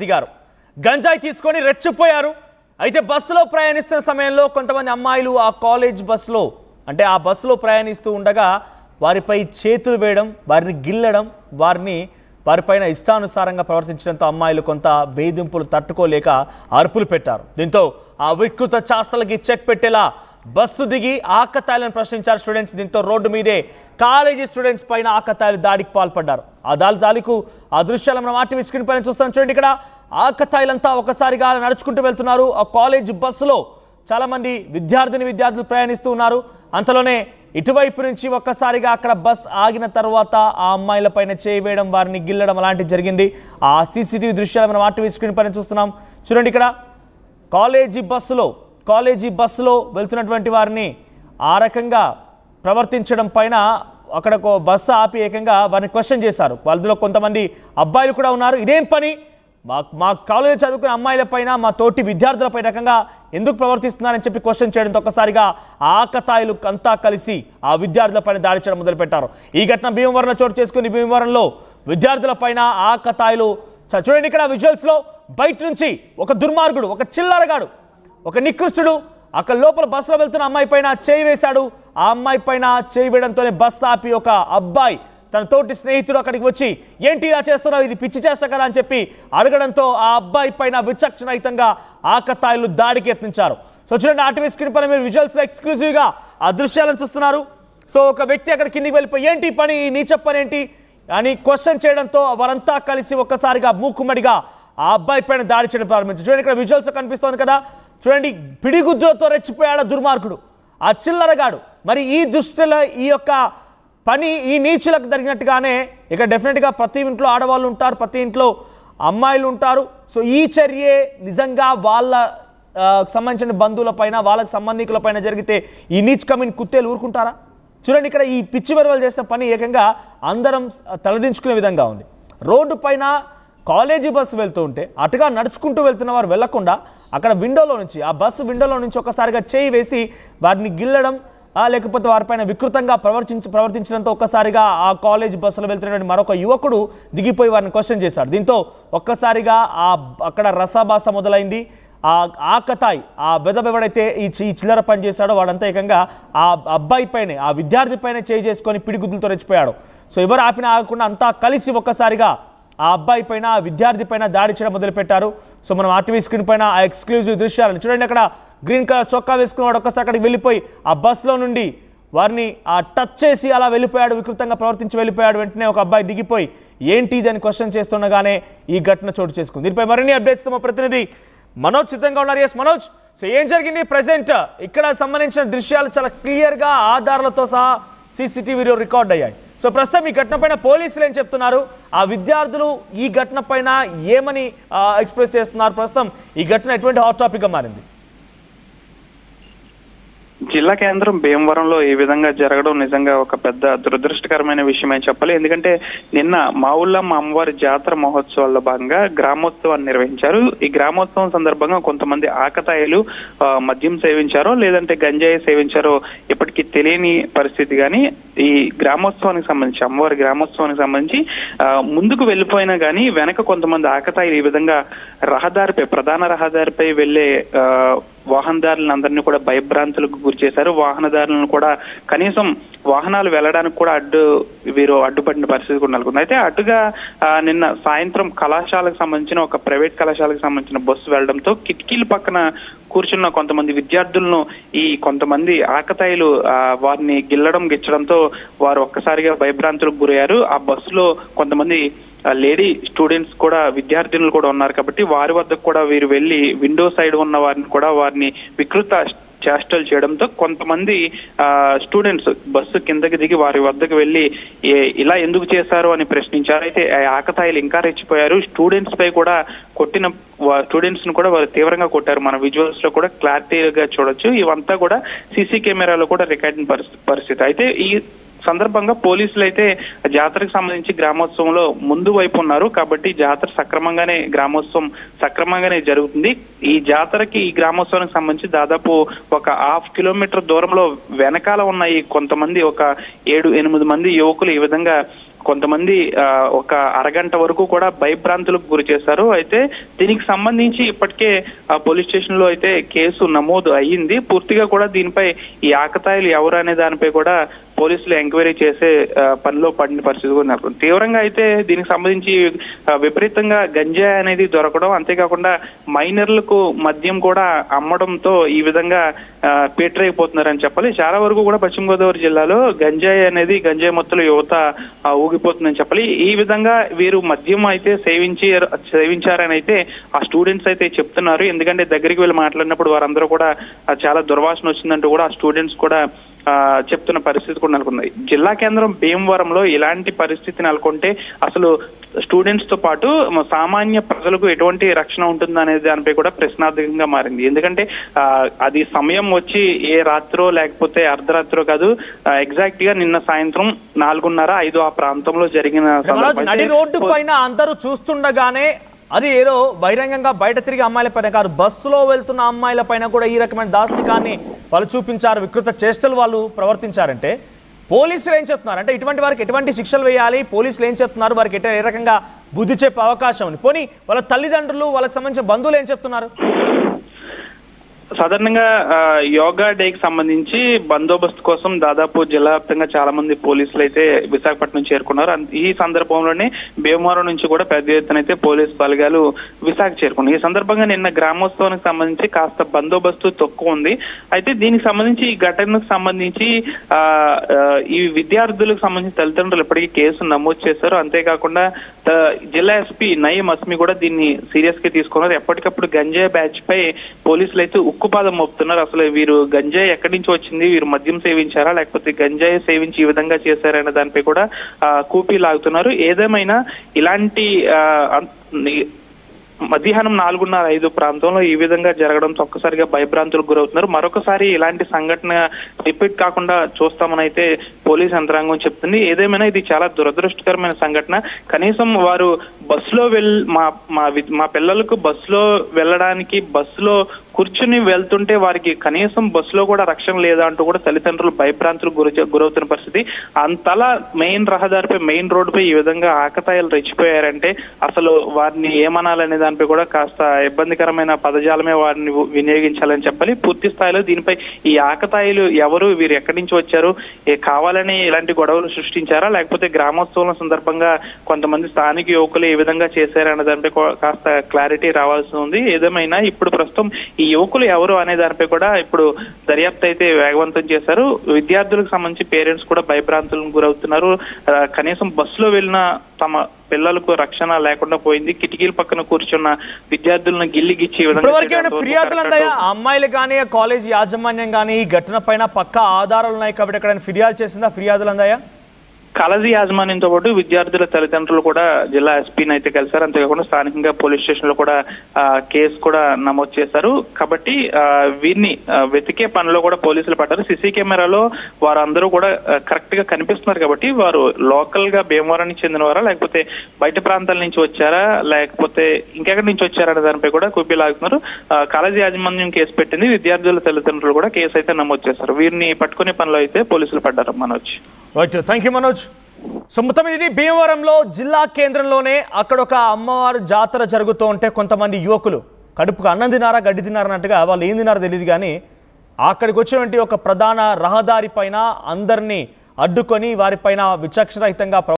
దిగారు. గంజాయి తీసుకొని రెచ్చిపోయారు. అయితే బస్సులో ప్రయాణిస్తున్న సమయంలో కొంతమంది అమ్మాయిలు ఆ కాలేజ్ బస్సులో అంటే ఆ బస్సులో ప్రయాణిస్తూ ఉండగా వారిపై చేతులు వేయడం, వారిని గిల్లడం, వారిపైన ఇష్టానుసారంగా ప్రవర్తించడంతో అమ్మాయిలు కొంత వేధింపులు తట్టుకోలేక అరుపులు పెట్టారు. దీంతో ఆ వికృత చేష్టలకి చెక్ పెట్టేలా బస్సు దిగి ఆకతాయిలను ప్రశ్నించారు స్టూడెంట్స్. దీంతో రోడ్డు మీదే కాలేజీ స్టూడెంట్స్ పైన ఆకతాయిలు దాడికి పాల్పడ్డారు. ఆ దృశ్యాలు మనం ఆర్టీవీ స్క్రీన్ పైన చూస్తాం. చూడండి, ఇక్కడ ఆకతాయిలంతా ఒకసారిగా నడుచుకుంటూ వెళ్తున్నారు. ఆ కాలేజ్ బస్సులో చాలా మంది విద్యార్థులు ప్రయాణిస్తూ ఉన్నారు. అంతలోనే ఇటువైపు నుంచి ఒక్కసారిగా అక్కడ బస్ ఆగిన తర్వాత ఆ అమ్మాయిల పైన చేయి వేయడం, వారిని గిల్లడం అలాంటివి జరిగింది. ఆ సీసీటీవీ దృశ్యాలు మనం ఆర్టీవీ స్క్రీన్ పైన చూస్తున్నాం. చూడండి, ఇక్కడ కాలేజీ బస్సులో వెళ్తున్నటువంటి వారిని ఆ రకంగా ప్రవర్తించడం పైన అక్కడ బస్సు ఆపి ఏకంగా వారిని క్వశ్చన్ చేశారు. వాళ్ళలో కొంతమంది అబ్బాయిలు కూడా ఉన్నారు. ఇదేం పని, మా కాలేజీ చదువుకునే అమ్మాయిల పైన, మా తోటి విద్యార్థులపై రకంగా ఎందుకు ప్రవర్తిస్తున్నారని చెప్పి క్వశ్చన్ చేయడంతో ఒక్కసారిగా ఆకతాయిలు అంతా కలిసి ఆ విద్యార్థులపైన దాడి చేయడం మొదలుపెట్టారు. ఈ ఘటన భీమవరంలో చోటు చేసుకుని భీమవరంలో విద్యార్థులపైన ఆకతాయిలు చూడండి, ఇక్కడ విజువల్స్లో బయట నుంచి ఒక దుర్మార్గుడు, ఒక చిల్లరగాడు, ఒక నికృష్టుడు అక్కడ లోపల బస్సులో వెళ్తున్న అమ్మాయి పైన చేయి వేశాడు. ఆ అమ్మాయి పైన చేయి వేయడంతోనే బస్సు ఆపి ఒక అబ్బాయి తన తోటి స్నేహితుడు అక్కడికి వచ్చి ఏంటి ఇలా చేస్తున్నావు, ఇది పిచ్చి చేస్తా కదా అని చెప్పి అడగడంతో ఆ అబ్బాయి పైన విచక్షణరహితంగా ఆకతాయిలు దాడికి యత్నించారు. సో చూడండి, ఆర్టీవీ స్క్రీన్ పైన మీరు విజువల్స్లో ఎక్స్క్లూజివ్గా ఆ దృశ్యాలను చూస్తున్నారు. సో ఒక వ్యక్తి అక్కడ కిందికి వెళ్ళిపోయి ఏంటి పని, నీచ పని ఏంటి అని క్వశ్చన్ చేయడంతో వారంతా కలిసి ఒక్కసారిగా మూకుమ్మడిగా ఆ అబ్బాయి పైన దాడి చేయడం ప్రారంభించారు. చూడండి, ఇక్కడ విజువల్స్ కనిపిస్తోంది కదా. చూడండి, పిడిగుద్దులతో రెచ్చిపోయాడు దుర్మార్గుడు, ఆ చిల్లరగాడు. మరి ఈ దృష్టిలో ఈ యొక్క పని ఈ నీచులకు జరిగినట్టుగానే ఇక డెఫినెట్గా ప్రతి ఇంట్లో ఆడవాళ్ళు ఉంటారు, ప్రతి ఇంట్లో అమ్మాయిలు ఉంటారు. సో ఈ చర్యే నిజంగా వాళ్ళ సంబంధించిన బంధువుల పైన, వాళ్ళకి సంబంధికుల పైన జరిగితే ఈ నీచ్ కమిన్ కుత్తేలు ఊరుకుంటారా? చూడండి, ఇక్కడ ఈ పిచ్చి వెరవలు చేసిన పని ఏకంగా అందరం తలదించుకునే విధంగా ఉంది. రోడ్డు పైన కాలేజీ బస్సు వెళ్తూ ఉంటే అటుగా నడుచుకుంటూ వెళ్తున్న వారు వెళ్లకుండా అక్కడ విండోలో నుంచి, ఆ బస్సు విండోలో నుంచి ఒక్కసారిగా చేయి వేసి వారిని గిల్లడం, లేకపోతే వారిపైన వికృతంగా ప్రవర్తించడంతో ఒక్కసారిగా ఆ కాలేజ్ బస్సులో వెళ్తున్నటువంటి మరొక యువకుడు దిగిపోయి వారిని క్వశ్చన్ చేశాడు. దీంతో ఒక్కసారిగా అక్కడ రసాభాస మొదలైంది. ఆ ఆకతాయి, ఆ వెదవెవడైతే ఈ చిల్లర పని చేశాడో వాడంతా ఏకంగా ఆ అబ్బాయి పైనే, ఆ విద్యార్థి పైన చేయి చేసుకొని పిడిగుద్దులతో రెచ్చిపోయాడు. సో ఎవరు ఆపినా ఆగకుండా అంతా కలిసి ఒక్కసారిగా ఆ అబ్బాయి పైన, ఆ విద్యార్థి పైన దాడి చేయడం మొదలుపెట్టారు. సో మనం ఆర్టీవీ స్క్రీన్ పైన ఆ ఎక్స్క్లూజివ్ దృశ్యాలను చూడండి. అక్కడ గ్రీన్ కలర్ చొక్కా వేసుకున్నవాడు ఒక్కసారి అక్కడికి వెళ్ళిపోయి ఆ బస్సులో నుండి వారిని టచ్ చేసి అలా వెళ్ళిపోయాడు, వికృతంగా ప్రవర్తించి వెళ్ళిపోయాడు. వెంటనే ఒక అబ్బాయి దిగిపోయి ఏంటి ఇదని క్వశ్చన్ చేస్తుండగానే ఈ ఘటన చోటు చేసుకుంది. దీనిపై మరిన్ని అప్డేట్స్ మా ప్రతినిధి మనోజ్ సిద్ధంగా ఉన్నారు. ఎస్ మనోజ్, సో ఏం జరిగింది ప్రజెంట్? ఇక్కడ సంబంధించిన దృశ్యాలు చాలా క్లియర్గా ఆధారాలతో సహా సీసీటీవీలో రికార్డ్ అయ్యాయి. సో ప్రస్తుతం ఈ ఘటన పైన పోలీసులు ఏం చెప్తున్నారు, ఆ విద్యార్థులు ఈ ఘటన పైన ఏమని ఎక్స్ప్రెస్ చేస్తున్నారు, ప్రస్తుతం ఈ ఘటన ఎటువంటి హాట్ టాపిక్గా మారింది? జిల్లా కేంద్రం భీమవరంలో ఈ విధంగా జరగడం నిజంగా ఒక పెద్ద దురదృష్టకరమైన విషయం అని చెప్పాలి. ఎందుకంటే నిన్న మా ఊళ్ళో మా అమ్మవారి జాతర మహోత్సవాల్లో భాగంగా గ్రామోత్సవాన్ని నిర్వహించారు. ఈ గ్రామోత్సవం సందర్భంగా కొంతమంది ఆకతాయిలు మద్యం సేవించారో లేదంటే గంజాయి సేవించారో ఇప్పటికీ తెలియని పరిస్థితి. కానీ ఈ గ్రామోత్సవానికి సంబంధించి, అమ్మవారి గ్రామోత్సవానికి సంబంధించి ముందుకు వెళ్ళిపోయినా కానీ వెనక కొంతమంది ఆకతాయిలు ఈ విధంగా ప్రధాన రహదారిపై వెళ్లే వాహనదారులందరినీ కూడా భయభ్రాంతులకు గురి చేశారు. వాహనదారులను కూడా కనీసం వాహనాలు వెళ్ళడానికి కూడా వీరు అడ్డుపడిన పరిస్థితి కూడా నెలకొంది. అయితే అటుగా నిన్న సాయంత్రం కళాశాలకు సంబంధించిన ఒక ప్రైవేట్ కళాశాలకు సంబంధించిన బస్సు వెళ్లడంతో కిటికీల పక్కన కూర్చున్న కొంతమంది విద్యార్థులను ఈ కొంతమంది ఆకతాయిలు వారిని గిచ్చడంతో వారు ఒక్కసారిగా భయభ్రాంతులకు గురయ్యారు. ఆ బస్సులో కొంతమంది లేడీ స్టూడెంట్స్ కూడా, విద్యార్థినులు కూడా ఉన్నారు కాబట్టి వారి వద్దకు కూడా వీరు వెళ్లి విండో సైడ్ ఉన్న వారిని వికృత చేష్టలు చేయడంతో కొంతమంది స్టూడెంట్స్ బస్సు కిందకి దిగి వారి వద్దకు వెళ్లి ఇలా ఎందుకు చేశారు అని ప్రశ్నించారు. అయితే ఆకతాయిలు ఇంకా రెచ్చిపోయారు. స్టూడెంట్స్ పై కూడా కొట్టిన స్టూడెంట్స్ ను కూడా వారు తీవ్రంగా కొట్టారు. మన విజువల్స్ లో కూడా క్లారిటీగా చూడొచ్చు. ఇవంతా కూడా సీసీ కెమెరాలో కూడా రికార్డింగ్ పరిస్థితి. అయితే ఈ సందర్భంగా పోలీసులు అయితే జాతరకు సంబంధించి గ్రామోత్సవంలో ముందు వైపు ఉన్నారు కాబట్టి గ్రామోత్సవం సక్రమంగానే జరుగుతుంది. ఈ జాతరకి, ఈ గ్రామోత్సవానికి సంబంధించి దాదాపు ఒక 1/2 కిలోమీటర్ దూరంలో వెనకాల ఉన్న ఈ కొంతమంది ఒక 7-8 మంది యువకులు ఈ విధంగా కొంతమంది ఒక అరగంట వరకు కూడా భయభ్రాంతులకు గురి చేశారు. అయితే దీనికి సంబంధించి ఇప్పటికే పోలీస్ స్టేషన్ లో అయితే కేసు నమోదు అయ్యింది. పూర్తిగా కూడా దీనిపై ఈ ఆకతాయిలు ఎవరు అనే దానిపై కూడా పోలీసులు ఎంక్వైరీ చేసే పనిలో పడిన పరిస్థితి కూడా ఉన్నారు. తీవ్రంగా అయితే దీనికి సంబంధించి విపరీతంగా గంజాయి అనేది దొరకడం, అంతేకాకుండా మైనర్లకు మద్యం కూడా అమ్మడంతో ఈ విధంగా పేటరైపోతున్నారని చెప్పాలి. చాలా వరకు కూడా పశ్చిమ గోదావరి జిల్లాలో గంజాయి మొత్తంలో యువత ఊగిపోతుందని చెప్పాలి. ఈ విధంగా వీరు మద్యం అయితే సేవించారని అయితే ఆ స్టూడెంట్స్ అయితే చెప్తున్నారు. ఎందుకంటే దగ్గరికి వెళ్ళి మాట్లాడినప్పుడు వారందరూ కూడా చాలా దుర్వాసన వచ్చిందంటూ కూడా ఆ స్టూడెంట్స్ కూడా చెప్తున్న పరిస్థితి కూడా నెలకొంది. జిల్లా కేంద్రం భీమవరంలో ఇలాంటి పరిస్థితి నెలకొంటే అసలు స్టూడెంట్స్ తో పాటు సామాన్య ప్రజలకు ఎటువంటి రక్షణ ఉంటుందనే దానిపై కూడా ప్రశ్నార్థకంగా మారింది. ఎందుకంటే అది సమయం వచ్చి ఏ రాత్రో లేకపోతే అర్ధరాత్రో కాదు, ఎగ్జాక్ట్ గా నిన్న సాయంత్రం 4:30-5 ఆ ప్రాంతంలో జరిగిన నడి రోడ్డు పైన అందరూ చూస్తుండగానే అది ఏదో బహిరంగంగా బయట తిరిగి అమ్మాయిల పైన కాదు, బస్సులో వెళ్తున్న అమ్మాయిల పైన కూడా ఈ రకమైన దాష్టికాన్ని వాళ్ళు చూపించారు, వికృత చేష్టలు వాళ్ళు ప్రవర్తించారంటే పోలీసులు ఏం చెప్తున్నారు అంటే ఇటువంటి వారికి ఎటువంటి శిక్షలు వేయాలి, పోలీసులు ఏం చెప్తున్నారు, వారికి ఏ రకంగా బుద్ధి చెప్పే అవకాశం ఉంది? పోనీ వాళ్ళ తల్లిదండ్రులు, వాళ్ళకి సంబంధించిన బంధువులు ఏం చెప్తున్నారు? సాధారణంగా యోగా డేకి సంబంధించి బందోబస్తు కోసం దాదాపు జిల్లా వ్యాప్తంగా చాలా మంది పోలీసులు అయితే విశాఖపట్నం చేరుకున్నారు. ఈ సందర్భంలోనే భీమవరం నుంచి కూడా పెద్ద ఎత్తున అయితే పోలీసు బలగాలు విశాఖ చేరుకున్నారు. ఈ సందర్భంగా నిన్న గ్రామోత్సవానికి సంబంధించి కాస్త బందోబస్తు తక్కువ ఉంది. అయితే దీనికి సంబంధించి ఈ ఘటనకు సంబంధించి ఈ విద్యార్థులకు సంబంధించి తల్లిదండ్రులు ఇప్పటికీ కేసు నమోదు చేశారు. అంతేకాకుండా జిల్లా ఎస్పీ నయీం అస్మి కూడా దీన్ని సీరియస్ గా తీసుకున్నారు. ఎప్పటికప్పుడు గంజాయి బ్యాచ్ పై పోలీసులు అయితే ఉక్కుపాదం మోపుతున్నారు. అసలు వీరు గంజాయి ఎక్కడి నుంచి వచ్చింది, వీరు మద్యం సేవించారా లేకపోతే గంజాయి సేవించి ఈ విధంగా చేశారనే దానిపై కూడా కూపీ లాగుతున్నారు. ఏదేమైనా ఇలాంటి మధ్యాహ్నం 4:30-5 ప్రాంతంలో ఈ విధంగా జరగడంతో ఒక్కసారిగా భయభ్రాంతులకు గురవుతున్నారు. మరొకసారి ఇలాంటి సంఘటన రిపీట్ కాకుండా చూస్తామని అయితే పోలీస్ యంత్రాంగం చెప్తుంది. ఏదేమైనా ఇది చాలా దురదృష్టకరమైన సంఘటన. కనీసం వారు బస్సులో మా పిల్లలకు బస్సులో వెళ్ళడానికి బస్సులో కూర్చుని వెళ్తుంటే వారికి కనీసం బస్సులో కూడా రక్షణ లేదా అంటూ కూడా తల్లిదండ్రులు భయభ్రాంతులకు గురవుతున్న పరిస్థితి. అంతలా మెయిన్ రహదారిపై, మెయిన్ రోడ్డుపై ఈ విధంగా ఆకతాయిలు రెచ్చిపోయారంటే అసలు వారిని ఏమనాలనే దానిపై కూడా కాస్త ఇబ్బందికరమైన పదజాలమే వారిని వినియోగించాలని చెప్పాలి. పూర్తి స్థాయిలో దీనిపై ఈ ఆకతాయిలు ఎవరు, వీరు ఎక్కడి నుంచి వచ్చారు, కావాలని ఇలాంటి గొడవలు సృష్టించారా లేకపోతే గ్రామోత్సవం సందర్భంగా కొంతమంది స్థానిక యువకులు ఏ విధంగా చేశారనే దానిపై కాస్త క్లారిటీ రావాల్సి ఉంది. ఏదేమైనా ఇప్పుడు ప్రస్తుతం ఈ యువకులు ఎవరు అనే దానిపై కూడా ఇప్పుడు దర్యాప్తు అయితే వేగవంతం చేశారు. విద్యార్థులకు సంబంధించి పేరెంట్స్ కూడా భయభ్రాంతులకు గురవుతున్నారు. కనీసం బస్సులో వెళ్ళిన తమ పిల్లలకు రక్షణ లేకుండా పోయింది. కిటికీల పక్కన కూర్చున్న విద్యార్థులను గిల్లిగిచ్చి ఫిర్యాదులు అందాయా? అమ్మాయిలు కానీ కాలేజ్ యాజమాన్యం కానీ ఈ ఘటన పైన పక్కా ఆధారాలు ఉన్నాయి కాబట్టి ఎక్కడైనా ఫిర్యాదు చేసిందా? ఫిర్యాదులు అందాయా? కాలేజీ యాజమాన్యంతో పాటు విద్యార్థుల తల్లిదండ్రులు కూడా జిల్లా ఎస్పీని అయితే కలిశారు. అంతేకాకుండా స్థానికంగా పోలీస్ స్టేషన్ లో కూడా కేసు కూడా నమోదు చేశారు. కాబట్టి వీరిని వెతికే పనిలో కూడా పోలీసులు పడ్డారు. సీసీ కెమెరాలో వారందరూ కూడా కరెక్ట్ గా కనిపిస్తున్నారు. కాబట్టి వారు లోకల్ గా భీమవరానికి చెందినవారా లేకపోతే బయట ప్రాంతాల నుంచి వచ్చారా లేకపోతే ఇంకెక్కడి నుంచి వచ్చారనే దానిపై కూడా కుప్పి లాగుతున్నారు. కాలేజీ యాజమాన్యం కేసు పెట్టింది. విద్యార్థుల తల్లిదండ్రులు కూడా కేసు అయితే నమోదు చేశారు. వీరిని పట్టుకునే పనిలో అయితే పోలీసులు పడ్డారు. Manoj. Thank you Manoj. So మొత్తం ఇది భీమవరంలో జిల్లా కేంద్రంలోనే అక్కడ ఒక అమ్మవారు జాతర జరుగుతూ ఉంటే కొంతమంది యువకులు కడుపుకు అన్నం తినారా గడ్డి తినారా అన్నట్టుగా వాళ్ళు ఏం తినారో తెలియదు కానీ అక్కడికి వచ్చినటువంటి ఒక ప్రధాన రహదారి పైన అందరినీ అడ్డుకొని వారిపైన విచక్షణరహితంగా